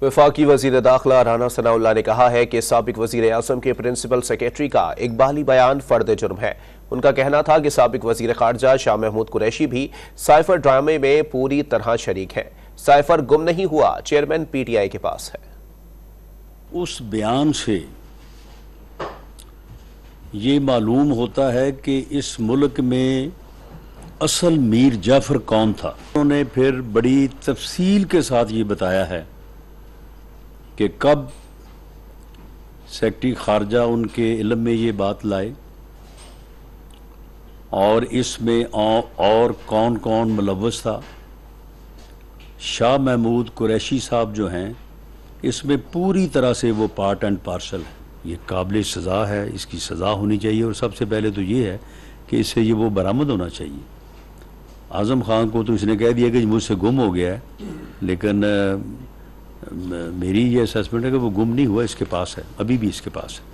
وفاقی وزیر داخلہ رانا ثناءاللہ نے کہا ہے کہ سابق وزیر اعظم کے پرنسپل سیکریٹری کا اقبالی بیان فرد جرم ہے۔ ان کا کہنا تھا کہ سابق وزیر خارجہ شاہ محمود قریشی بھی سائفر ڈرامے میں پوری طرح شریک ہے۔ سائفر گم نہیں ہوا، چیئرمین پی ٹی آئی کے پاس ہے۔ اس بیان سے یہ معلوم ہوتا ہے کہ اس ملک میں اصل میر جعفر کون تھا۔ انہوں نے پھر بڑی تفصیل کے ساتھ یہ بتایا ہے کہ کب سیکرٹری خارجہ ان کے علم میں یہ بات لائے اور اس میں اور کون کون ملوث تھا۔ شاہ محمود قریشی صاحب جو ہیں اس میں پوری طرح سے وہ پارٹ اینڈ پارسل ہے۔ یہ قابل سزا ہے، اس کی سزا ہونی چاہیے، اور سب سے پہلے تو یہ ہے کہ اس سے یہ وہ برآمد ہونا چاہیے۔ اعظم خان کو تو اس نے کہہ دیا کہ مجھ سے گم ہو گیا ہے، لیکن میری یہ اسیسمنٹ ہے کہ وہ گم نہیں ہوا، اس کے پاس ہے، ابھی بھی اس کے پاس ہے۔